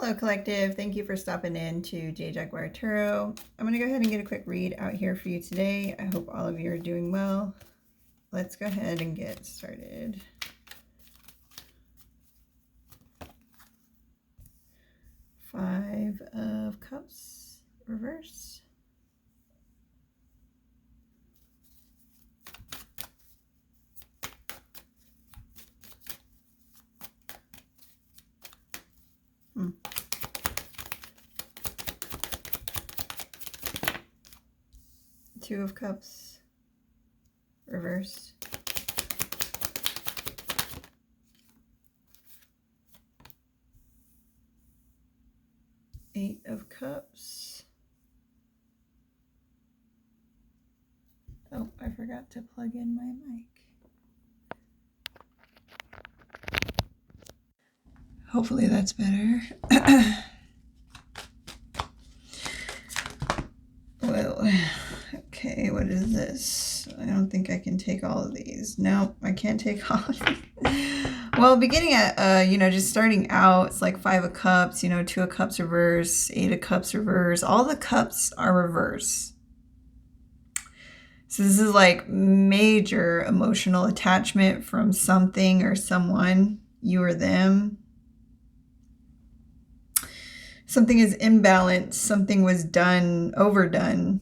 Hello, Collective. Thank you for stopping in to J Jaguar Tarot. I'm going to go ahead and get a quick read out here for you today. I hope all of you are doing well. Let's go ahead and get started. Five of Cups, reverse. Two of Cups, reverse. Eight of Cups. Oh, I forgot to plug in my mic. Hopefully that's better. Well, okay, what is this? I don't think I can take all of these. No, I can't take all of these. Well, beginning at, just starting out, it's like Five of Cups, Two of Cups reverse, Eight of Cups reverse. All the cups are reverse. So this is like major emotional attachment from something or someone, you or them. Something is imbalanced. Something was done, overdone.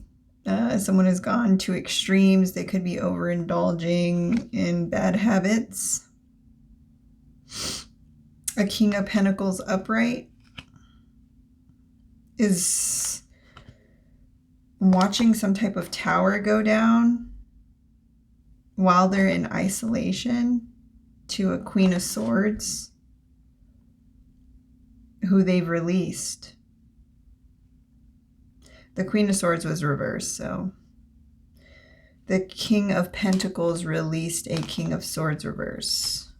Someone has gone to extremes. They could be overindulging in bad habits. A King of Pentacles upright is watching some type of tower go down while they're in isolation to a Queen of Swords who they've released. The Queen of Swords was reversed, so the King of Pentacles released a King of Swords reverse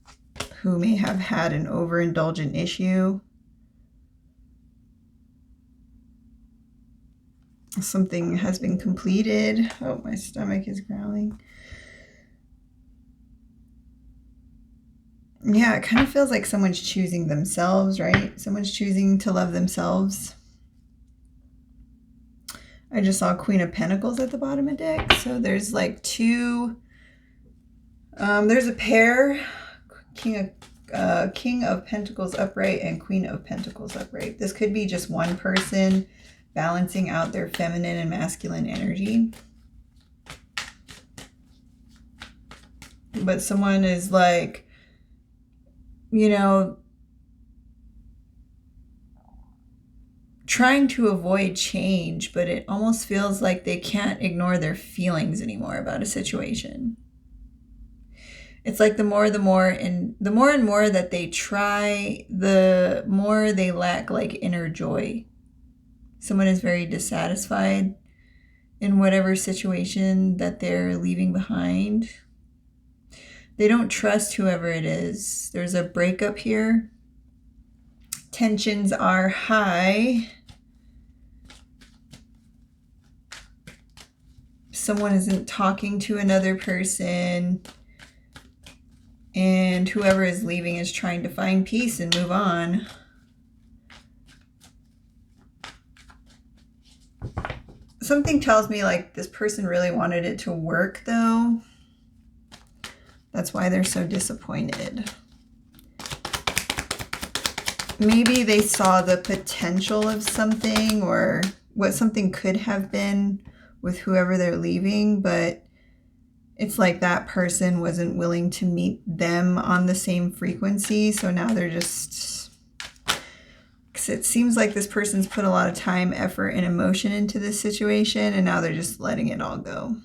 who may have had an overindulgent issue. Something has been completed. Oh, my stomach is growling. Yeah, it kind of feels like someone's choosing themselves, right? Someone's choosing to love themselves. I just saw Queen of Pentacles at the bottom of the deck. So there's like two. There's a pair. King of Pentacles upright and Queen of Pentacles upright. This could be just one person balancing out their feminine and masculine energy. But someone is like, trying to avoid change, but it almost feels like they can't ignore their feelings anymore about a situation. It's like the more and more that they try, the more they lack like inner joy. Someone is very dissatisfied in whatever situation that they're leaving behind. They don't trust whoever it is. There's a breakup here. Tensions are high. Someone isn't talking to another person. And whoever is leaving is trying to find peace and move on. Something tells me like this person really wanted it to work though. That's why they're so disappointed. Maybe they saw the potential of something or what something could have been with whoever they're leaving, but it's like that person wasn't willing to meet them on the same frequency. So now they're just, because it seems like this person's put a lot of time, effort, and emotion into this situation, and now they're just letting it all go.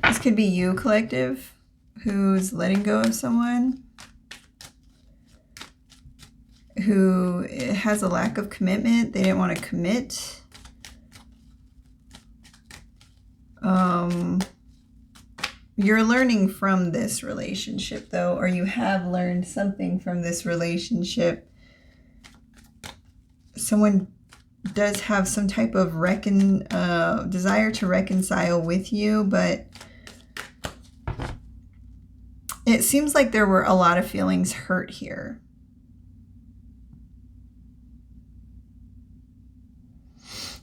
This could be you, Collective, who's letting go of someone who has a lack of commitment. They didn't want to commit. You're learning from this relationship though, or you have learned something from this relationship. Someone does have some type of desire to reconcile with you, but it seems like there were a lot of feelings hurt here.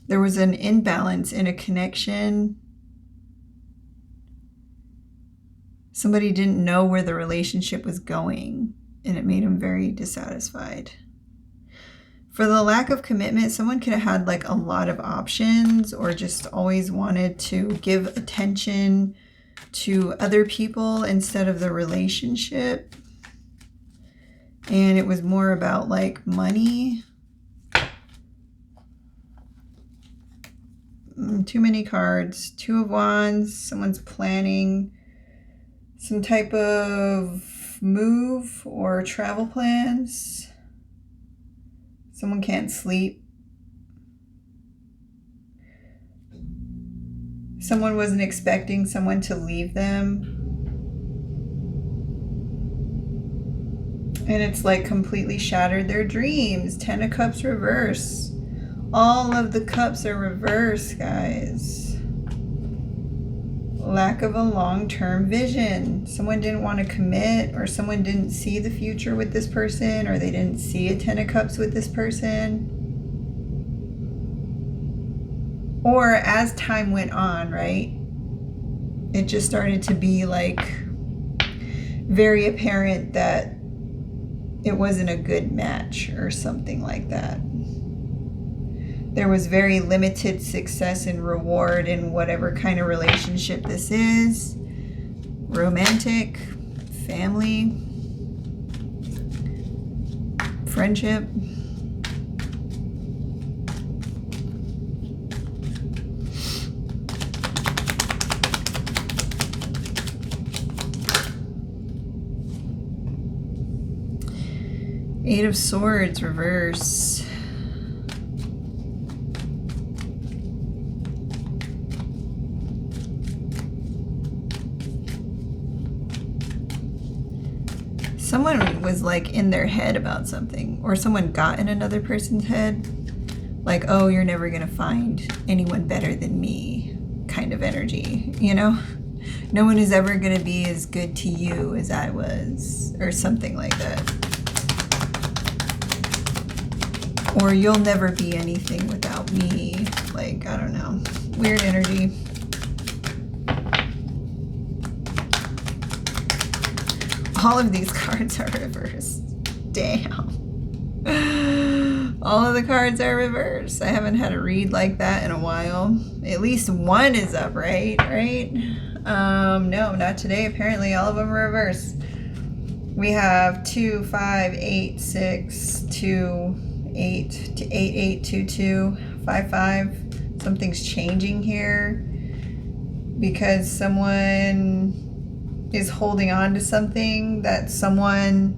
There was an imbalance in a connection. Somebody didn't know where the relationship was going, and it made them very dissatisfied. For the lack of commitment, someone could have had like a lot of options, or just always wanted to give attention to other people instead of the relationship. And it was more about like money. Too many cards. Two of Wands. Someone's planning some type of move or travel plans. Someone can't sleep. Someone wasn't expecting someone to leave them. And it's like completely shattered their dreams. 10 of Cups reverse. All of the cups are reversed, guys. Lack of a long-term vision. Someone didn't want to commit, or someone didn't see the future with this person, or they didn't see a 10 of Cups with this person. Or as time went on, right, it just started to be like very apparent that it wasn't a good match or something like that. There was very limited success and reward in whatever kind of relationship this is. Romantic, family, friendship. Eight of Swords, reverse. Someone was like in their head about something, or someone got in another person's head. Like, oh, you're never gonna find anyone better than me kind of energy, you know? No one is ever gonna be as good to you as I was, or something like that. Or you'll never be anything without me. Like, I don't know. Weird energy. All of these cards are reversed. Damn. All of the cards are reversed. I haven't had a read like that in a while. At least one is up, right? No, not today. Apparently all of them are reversed. We have 2, 5, 8, 6, 2, 8 to 8, 8, 2, 2, 5, 5. Something's changing here because someone is holding on to something that someone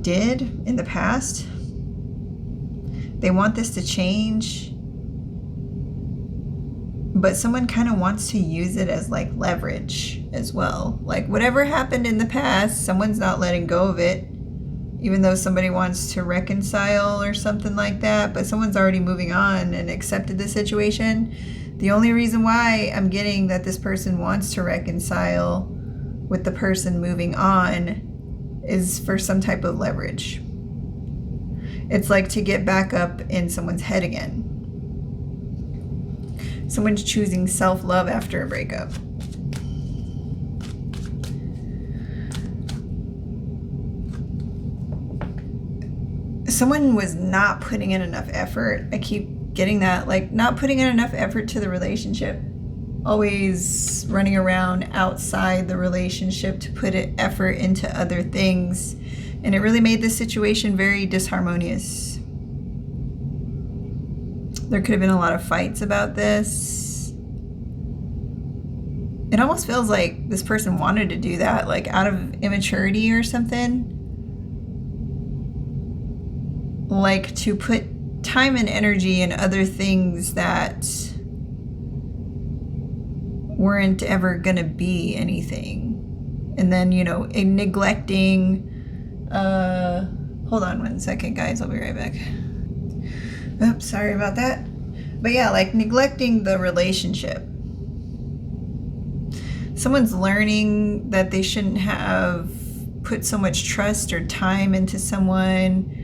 did in the past. They want this to change, but someone kind of wants to use it as like leverage as well. Like whatever happened in the past, someone's not letting go of it, even though somebody wants to reconcile or something like that, but someone's already moving on and accepted the situation. The only reason why I'm getting that this person wants to reconcile with the person moving on is for some type of leverage. It's like to get back up in someone's head again. Someone's choosing self-love after a breakup. Someone was not putting in enough effort. I keep getting that, like not putting in enough effort to the relationship. Always running around outside the relationship to put effort into other things. And it really made this situation very disharmonious. There could have been a lot of fights about this. It almost feels like this person wanted to do that, like out of immaturity or something. Like to put time and energy in other things that weren't ever gonna be anything. And then, you know, neglecting, hold on one second, guys, I'll be right back. Oops, sorry about that. But yeah, like neglecting the relationship. Someone's learning that they shouldn't have put so much trust or time into someone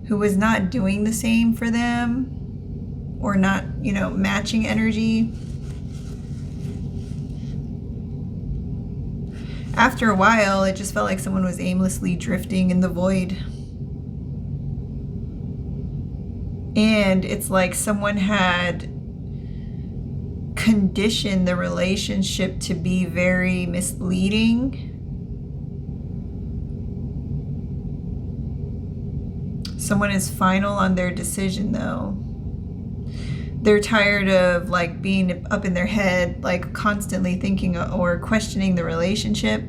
who was not doing the same for them. or not, you know, matching energy. After a while, it just felt like someone was aimlessly drifting in the void. And it's like someone had conditioned the relationship to be very misleading. Someone is final on their decision, though. They're tired of like being up in their head, like constantly thinking or questioning the relationship.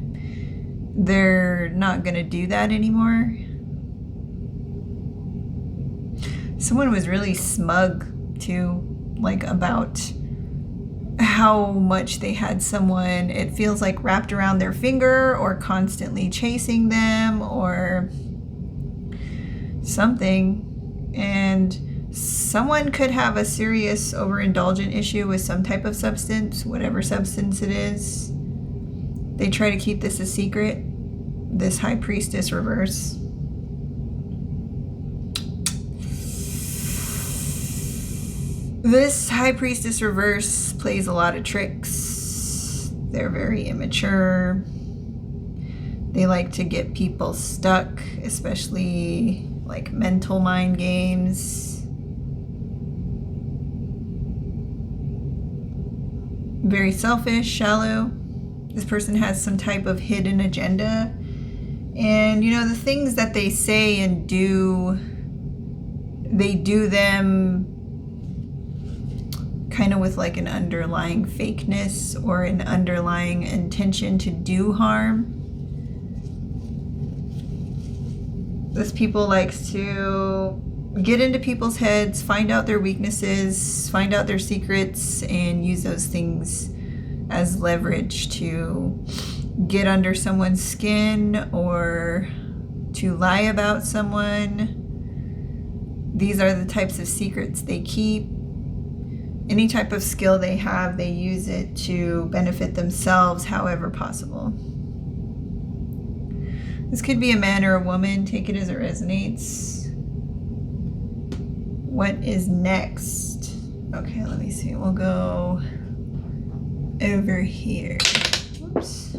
They're not going to do that anymore. Someone was really smug too, like about how much they had someone, it feels like, wrapped around their finger or constantly chasing them or something. And someone could have a serious overindulgent issue with some type of substance, whatever substance it is. They try to keep this a secret, this High Priestess reverse. This High Priestess reverse plays a lot of tricks. They're very immature. They like to get people stuck, especially like mental mind games. Very selfish, shallow. This person has some type of hidden agenda. And, you know, the things that they say and do, they do them kind of with like an underlying fakeness or an underlying intention to do harm. This people likes to get into people's heads, find out their weaknesses, find out their secrets, and use those things as leverage to get under someone's skin or to lie about someone. These are the types of secrets they keep. Any type of skill they have, they use it to benefit themselves however possible. This could be a man or a woman. Take it as it resonates. What is next? Okay, let me see. We'll go over here. Whoops.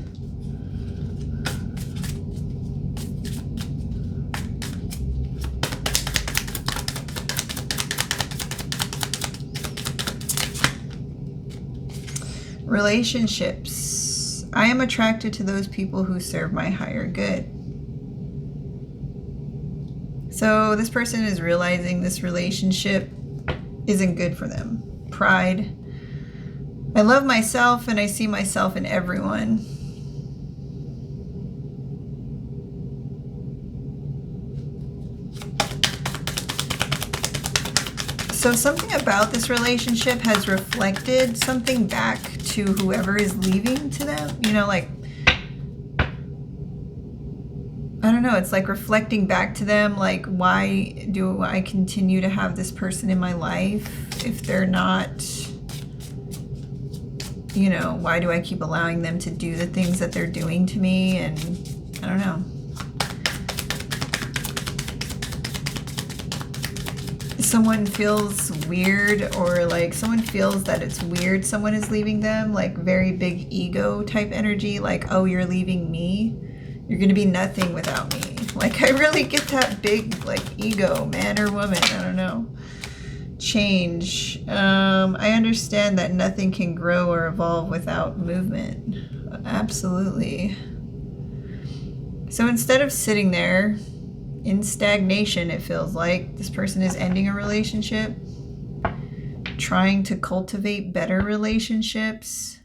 Relationships. I am attracted to those people who serve my higher good. So this person is realizing this relationship isn't good for them. Pride. I love myself and I see myself in everyone. So something about this relationship has reflected something back to whoever is leaving to them. You know, like, I don't know, it's like reflecting back to them, like, why do I continue to have this person in my life if they're not, you know, why do I keep allowing them to do the things that they're doing to me? And I don't know. Someone feels weird, or like someone feels that it's weird someone is leaving them, like very big ego type energy, like, oh, you're leaving me, you're gonna be nothing without me. Like, I really get that big like ego, man or woman, I don't know. Change. I understand that nothing can grow or evolve without movement. Absolutely. So instead of sitting there in stagnation, it feels like this person is ending a relationship, trying to cultivate better relationships.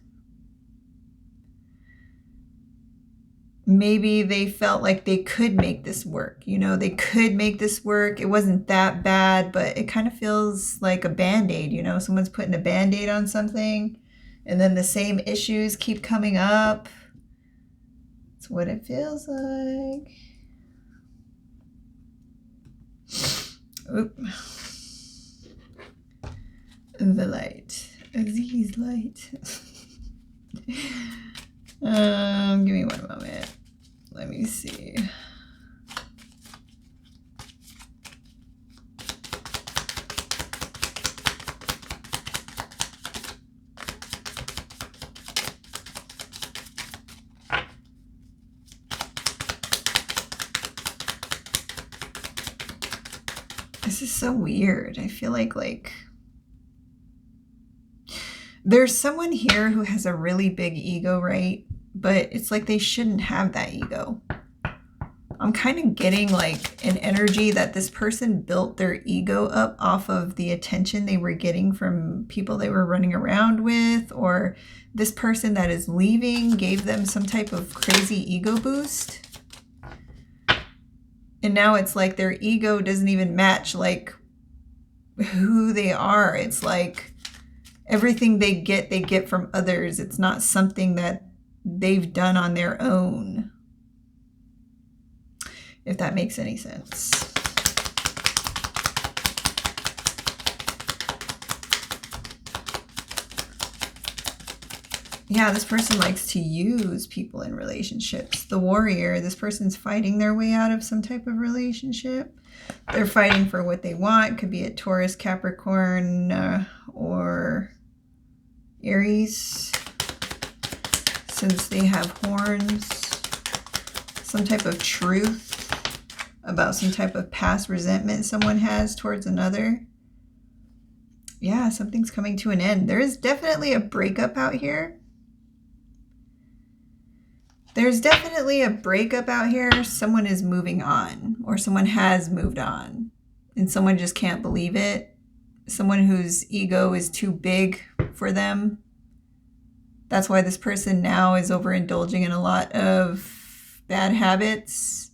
Maybe they felt like they could make this work. You know, they could make this work. It wasn't that bad, but it kind of feels like a Band-Aid, you know, someone's putting a Band-Aid on something and then the same issues keep coming up. That's what it feels like. Oop. The light. Aziz light. Give me one moment. Let me see. This is so weird. I feel like there's someone here who has a really big ego, right? But it's like they shouldn't have that ego. I'm kind of getting like an energy that this person built their ego up off of the attention they were getting from people they were running around with, or this person that is leaving gave them some type of crazy ego boost. And now it's like their ego doesn't even match like who they are. It's like everything they get from others. It's not something that they've done on their own. If that makes any sense. Yeah, this person likes to use people in relationships. The warrior, this person's fighting their way out of some type of relationship. They're fighting for what they want. Could be a Taurus, Capricorn, or Aries. Since they have horns. Some type of truth about some type of past resentment someone has towards another. Yeah, something's coming to an end. There is definitely a breakup out here. There's definitely a breakup out here. Someone is moving on, or someone has moved on, and someone just can't believe it. Someone whose ego is too big for them. That's why this person now is overindulging in a lot of bad habits.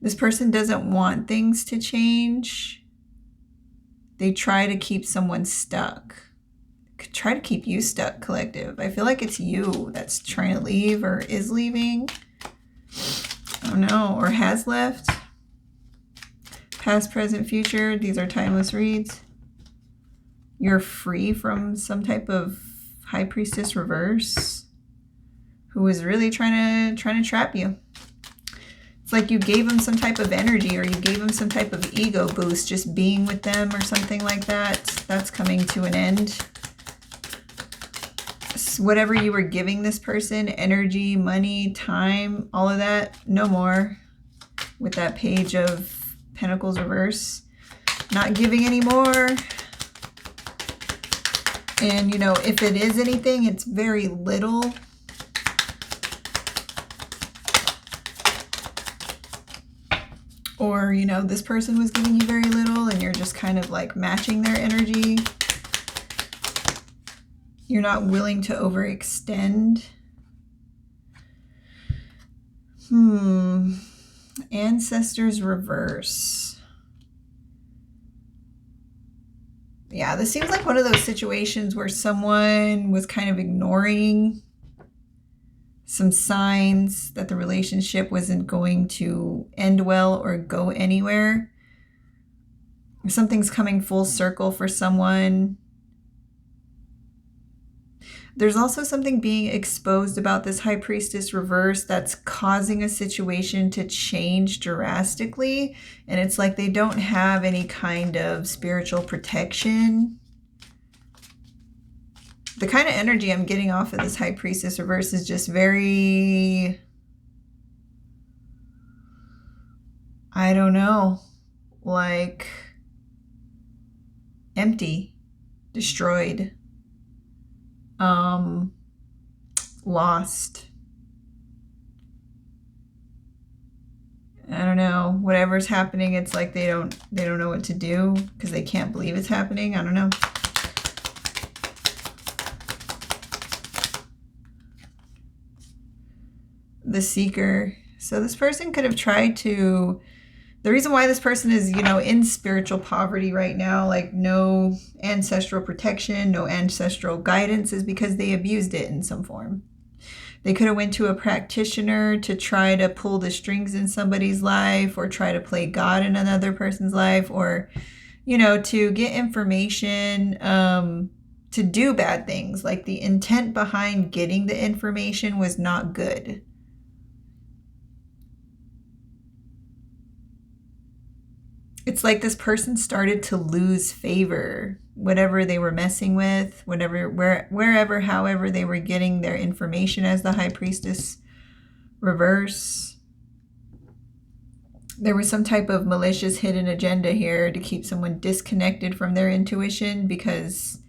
This person doesn't want things to change. They try to keep someone stuck. Try to keep you stuck, collective. I feel like it's you that's trying to leave or is leaving. I don't know, or has left. Past, present, future. These are timeless reads. You're free from some type of High Priestess reverse who was really trying to trap you. It's like you gave them some type of energy, or you gave them some type of ego boost just being with them or something like that. That's coming to an end. Whatever you were giving this person, energy, money, time, all of that, no more. With that Page of Pentacles reverse. Not giving anymore. And, you know, if it is anything, it's very little. Or, you know, this person was giving you very little and you're just kind of like matching their energy. You're not willing to overextend. Ancestors reverse. Yeah, this seems like one of those situations where someone was kind of ignoring some signs that the relationship wasn't going to end well or go anywhere. Something's coming full circle for someone. There's also something being exposed about this High Priestess reverse that's causing a situation to change drastically. And it's like they don't have any kind of spiritual protection. The kind of energy I'm getting off of this High Priestess reverse is just very, I don't know, like empty, destroyed. Lost. I don't know. Whatever's happening, it's like they don't know what to do because they can't believe it's happening. I don't know. The Seeker. So this person could have tried to... The reason why this person is, you know, in spiritual poverty right now, like no ancestral protection, no ancestral guidance, is because they abused it in some form. They could have went to a practitioner to try to pull the strings in somebody's life, or try to play God in another person's life, or, you know, to get information, to do bad things. Like the intent behind getting the information was not good. It's like this person started to lose favor, whatever they were messing with, wherever, however they were getting their information as the High Priestess reverse. There was some type of malicious hidden agenda here to keep someone disconnected from their intuition, because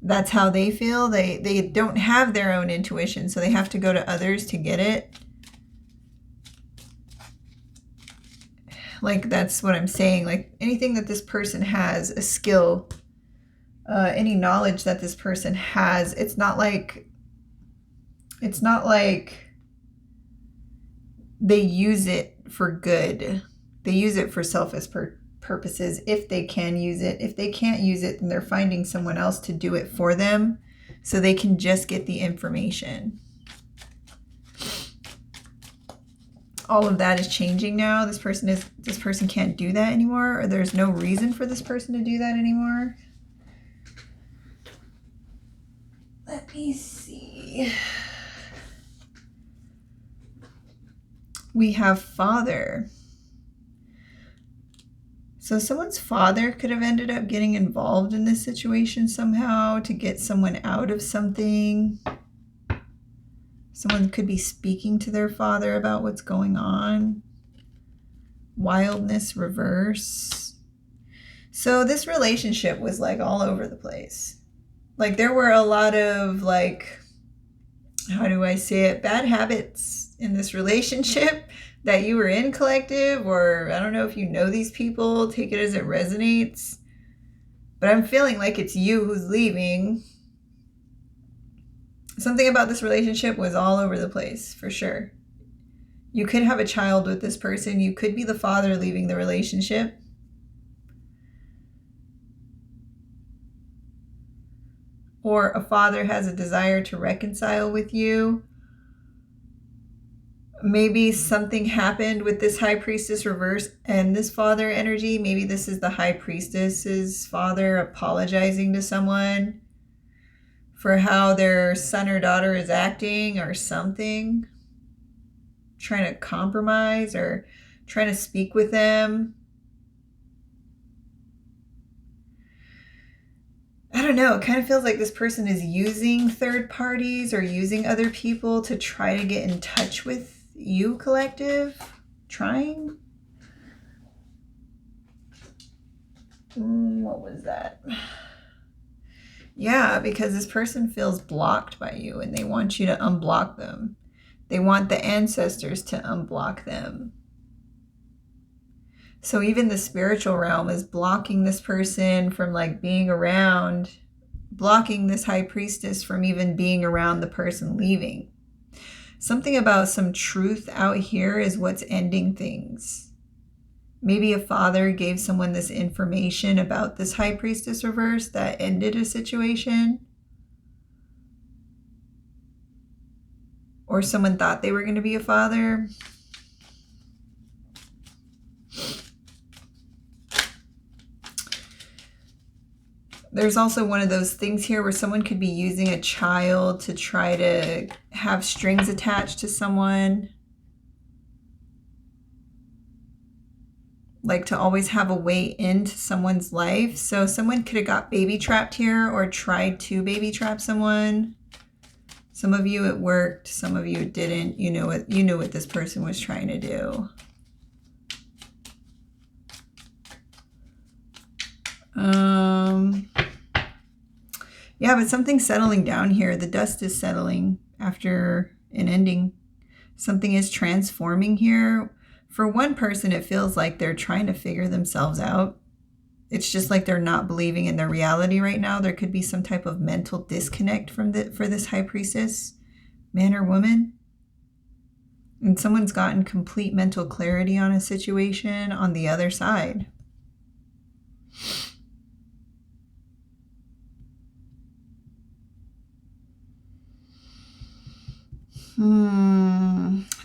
that's how they feel. They don't have their own intuition, so they have to go to others to get it. Like, that's what I'm saying. Like, anything that this person has, a skill, any knowledge that this person has, it's not like they use it for good. They use it for selfish purposes, if they can use it. If they can't use it, then they're finding someone else to do it for them so they can just get the information. All of that is changing now. This person can't do that anymore, or there's no reason for this person to do that anymore. Let me see. We have father. So someone's father could have ended up getting involved in this situation somehow to get someone out of something. Someone could be speaking to their father about what's going on. Wildness reverse. So this relationship was like all over the place. Like, there were a lot of, like, how do I say it, bad habits in this relationship that you were in, collective, or I don't know if you know these people, take it as it resonates. But I'm feeling like it's you who's leaving. Something about this relationship was all over the place, for sure. You could have a child with this person. You could be the father leaving the relationship. Or a father has a desire to reconcile with you. Maybe something happened with this high priestess reverse and this father energy. Maybe this is the high priestess's father apologizing to someone for how their son or daughter is acting or something. Trying to compromise or trying to speak with them. I don't know. It kind of feels like this person is using third parties or using other people to try to get in touch with you, collective. Trying. What was that? Yeah, because this person feels blocked by you and they want you to unblock them. They want the ancestors to unblock them. So even the spiritual realm is blocking this person from like being around, blocking this high priestess from even being around the person leaving. Something about some truth out here is what's ending things. Maybe a father gave someone this information about this high priestess reverse that ended a situation. Or someone thought they were going to be a father. There's also one of those things here where someone could be using a child to try to have strings attached to someone. Like to always have a way into someone's life. So someone could have got baby trapped here or tried to baby trap someone. Some of you it worked, some of you it didn't. You knew what this person was trying to do. Yeah, but something's settling down here. The dust is settling after an ending. Something is transforming here. For one person, it feels like they're trying to figure themselves out. It's just like they're not believing in their reality right now. There could be some type of mental disconnect for this high priestess, man or woman. And someone's gotten complete mental clarity on a situation on the other side.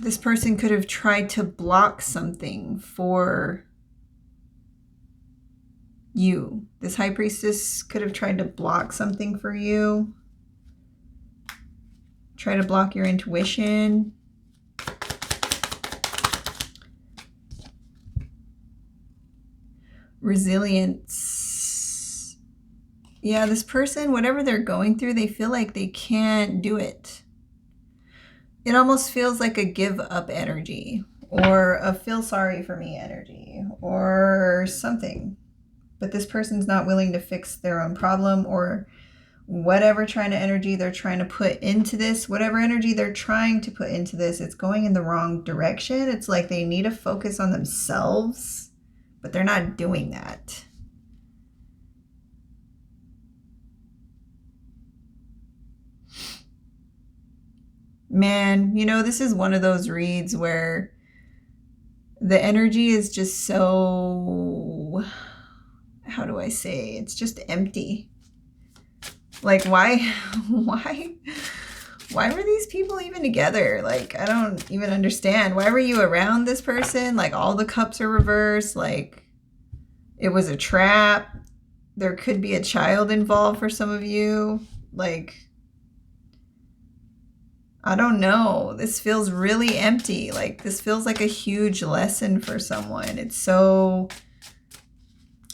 This person could have tried to block something for you. This high priestess could have tried to block something for you. Try to block your intuition. Resilience. Yeah, this person, whatever they're going through, they feel like they can't do it. It almost feels like a give up energy, or a feel sorry for me energy or something. But this person's not willing to fix their own problem, or whatever energy they're trying to put into this, whatever energy they're trying to put into this, it's going in the wrong direction. It's like they need to focus on themselves, but they're not doing that. Man, this is one of those reads where the energy is just so, how do I say, it's just empty. Like, why were these people even together? Like, I don't even understand. Why were you around this person? Like, all the cups are reversed. Like, it was a trap. There could be a child involved for some of you. Like, I don't know. This feels really empty. Like, this feels like a huge lesson for someone. It's so,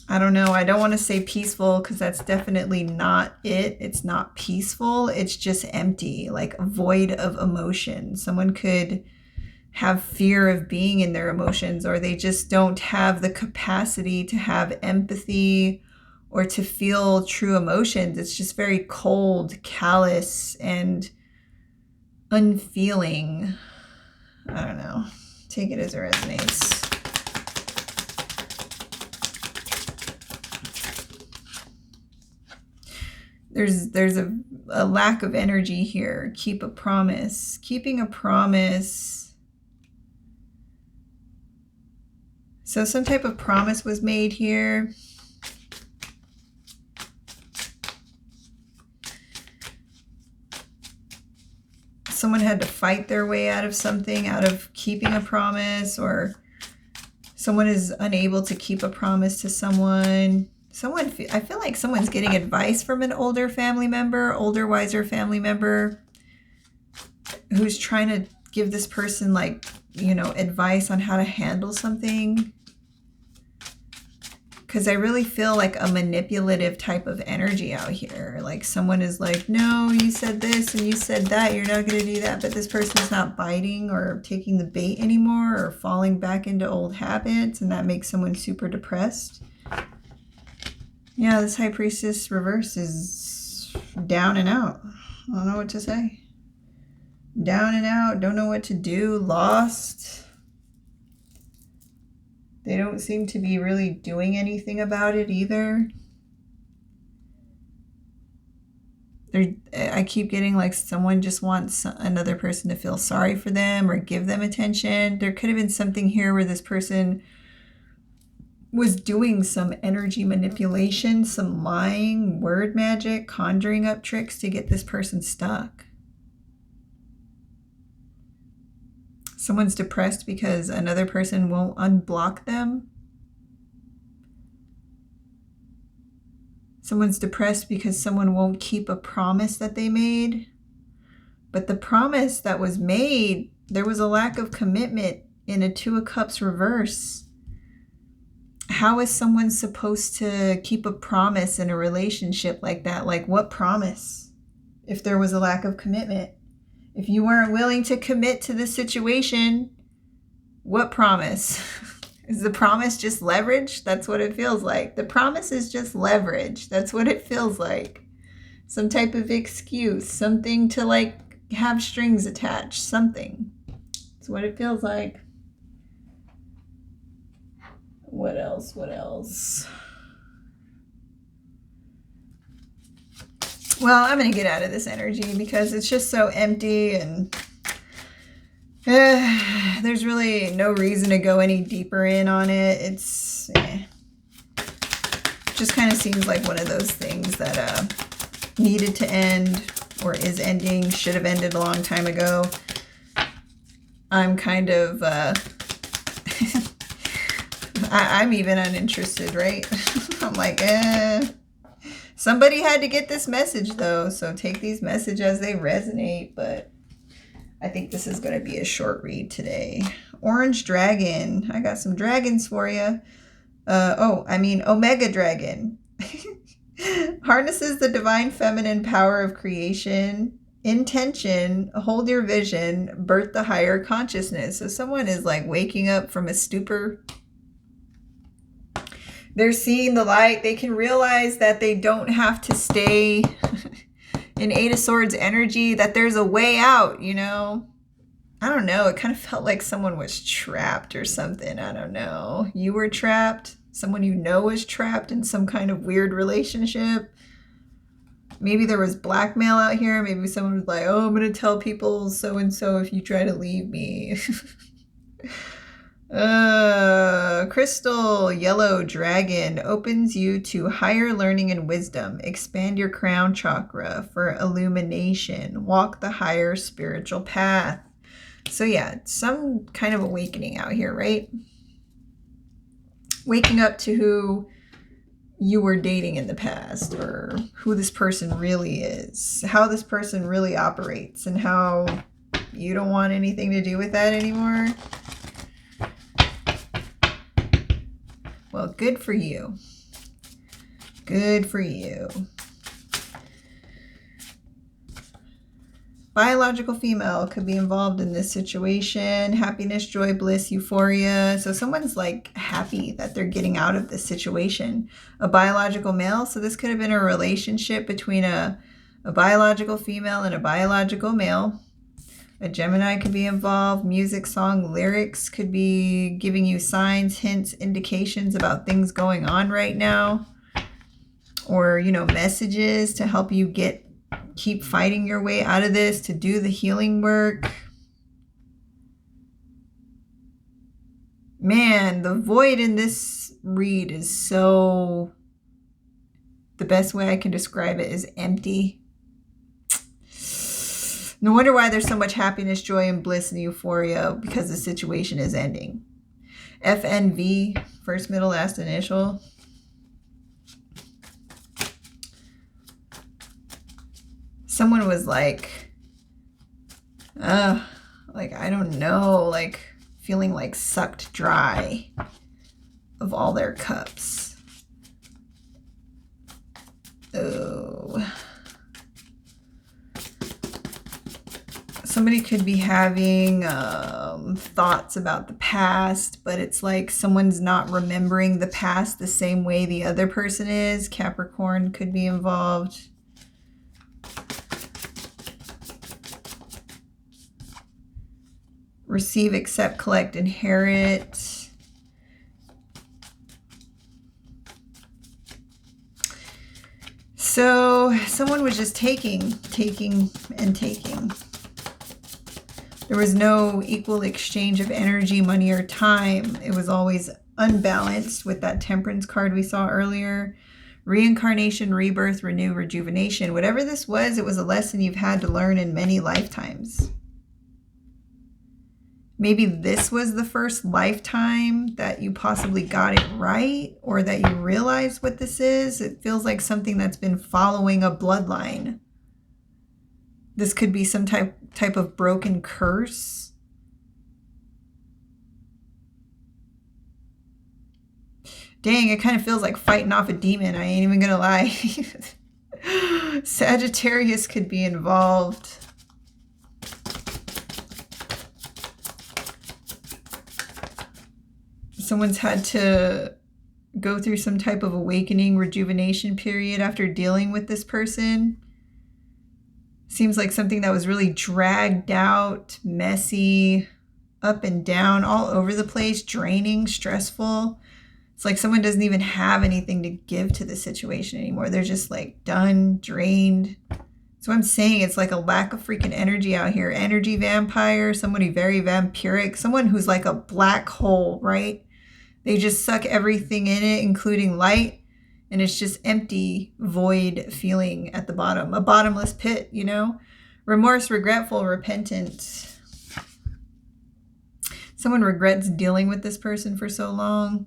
I don't know. I don't want to say peaceful because that's definitely not it. It's not peaceful. It's just empty, like a void of emotion. Someone could have fear of being in their emotions, or they just don't have the capacity to have empathy or to feel true emotions. It's just very cold, callous, and unfeeling. I don't know. Take it as it resonates. There's a lack of energy here. Keep a promise. Keeping a promise. So some type of promise was made here. Someone had to fight their way out of something, out of keeping a promise, or someone is unable to keep a promise to someone. I feel like someone's getting advice from an older family member, older, wiser family member who's trying to give this person, like, advice on how to handle something. Because I really feel like a manipulative type of energy out here. Like, someone is like, no, you said this and you said that, you're not going to do that. But this person's not biting or taking the bait anymore, or falling back into old habits. And that makes someone super depressed. Yeah, this High Priestess reverse is down and out. I don't know what to say. Down and out, don't know what to do, lost. They don't seem to be really doing anything about it either. I keep getting like someone just wants another person to feel sorry for them or give them attention. There could have been something here where this person was doing some energy manipulation, some lying, word magic, conjuring up tricks to get this person stuck. Someone's depressed because another person won't unblock them. Someone's depressed because someone won't keep a promise that they made. But the promise that was made, there was a lack of commitment in a Two of Cups reverse. How is someone supposed to keep a promise in a relationship like that? Like, what promise if there was a lack of commitment? If you weren't willing to commit to the situation, what promise? Is the promise just leverage? That's what it feels like. The promise is just leverage. That's what it feels like. Some type of excuse, something to like have strings attached, something. That's what it feels like. What else? What else? Well, I'm going to get out of this energy because it's just so empty, and there's really no reason to go any deeper in on it. It's just kind of seems like one of those things that needed to end or is ending, should have ended a long time ago. I'm kind of... I'm even uninterested, right? I'm like, somebody had to get this message, though, so take these messages as they resonate, but I think this is going to be a short read today. Orange Dragon. I got some dragons for you. Omega Dragon. Harnesses the divine feminine power of creation intention, hold your vision, birth the higher consciousness. So someone is like waking up from a stupor. They're seeing the light. They can realize that they don't have to stay in Eight of Swords energy, that there's a way out, you know? I don't know. It kind of felt like someone was trapped or something. I don't know. You were trapped. Someone you know was trapped in some kind of weird relationship. Maybe there was blackmail out here. Maybe someone was like, oh, I'm going to tell people so-and-so if you try to leave me. Crystal Yellow Dragon opens you to higher learning and wisdom. Expand your crown chakra for illumination. Walk the higher spiritual path. So yeah, some kind of awakening out here, right? Waking up to who you were dating in the past, or who this person really is, how this person really operates, and how you don't want anything to do with that anymore. Well, good for you. Good for you. Biological female could be involved in this situation. Happiness, joy, bliss, euphoria. So someone's like happy that they're getting out of this situation. A biological male. So this could have been a relationship between a biological female and a biological male. A Gemini could be involved. Music, song, lyrics could be giving you signs, hints, indications about things going on right now. Or, you know, messages to help you keep fighting your way out of this, to do the healing work. Man, the void in this read is so... The best way I can describe it is empty. No wonder why there's so much happiness, joy, and bliss and euphoria, because the situation is ending. FNV, first, middle, last initial. Someone was like, I don't know, like feeling like sucked dry of all their cups. Oh. Somebody could be having thoughts about the past, but it's like someone's not remembering the past the same way the other person is. Capricorn could be involved. Receive, accept, collect, inherit. So someone was just taking, and taking. There was no equal exchange of energy, money, or time. It was always unbalanced with that Temperance card we saw earlier. Reincarnation, rebirth, renew, rejuvenation. Whatever this was, it was a lesson you've had to learn in many lifetimes. Maybe this was the first lifetime that you possibly got it right, or that you realized what this is. It feels like something that's been following a bloodline. This could be some type of broken curse. Dang, it kind of feels like fighting off a demon. I ain't even gonna lie. Sagittarius could be involved. Someone's had to go through some type of awakening, rejuvenation period after dealing with this person. Seems like something that was really dragged out, messy, up and down, all over the place, draining, stressful. It's like someone doesn't even have anything to give to the situation anymore. They're just like done, drained. So I'm saying it's like a lack of freaking energy out here. Energy vampire, somebody very vampiric, someone who's like a black hole, right? They just suck everything in it, including light. And it's just empty, void feeling at the bottom. A bottomless pit, you know? Remorse, regretful, repentant. Someone regrets dealing with this person for so long.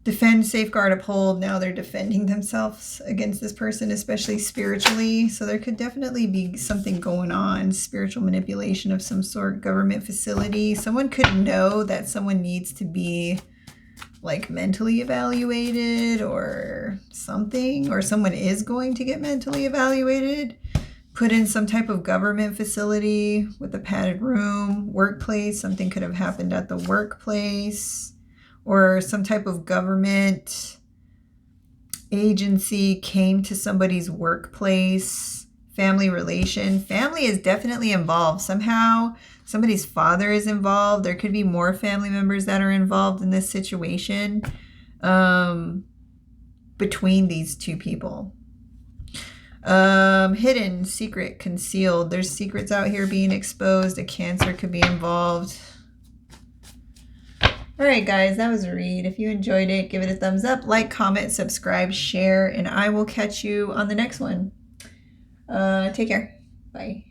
Defend, safeguard, uphold. Now they're defending themselves against this person, especially spiritually. So there could definitely be something going on. Spiritual manipulation of some sort. Government facility. Someone could know that someone needs to be like mentally evaluated or something, or someone is going to get mentally evaluated, put in some type of government facility with a padded room, workplace. Something could have happened at the workplace, or some type of government agency came to somebody's workplace. Family relation. Family is definitely involved. Somehow somebody's father is involved. There could be more family members that are involved in this situation between these two people. Hidden, secret, concealed. There's secrets out here being exposed. A Cancer could be involved. All right, guys, that was a read. If you enjoyed it, give it a thumbs up, like, comment, subscribe, share, and I will catch you on the next one. Take care. Bye.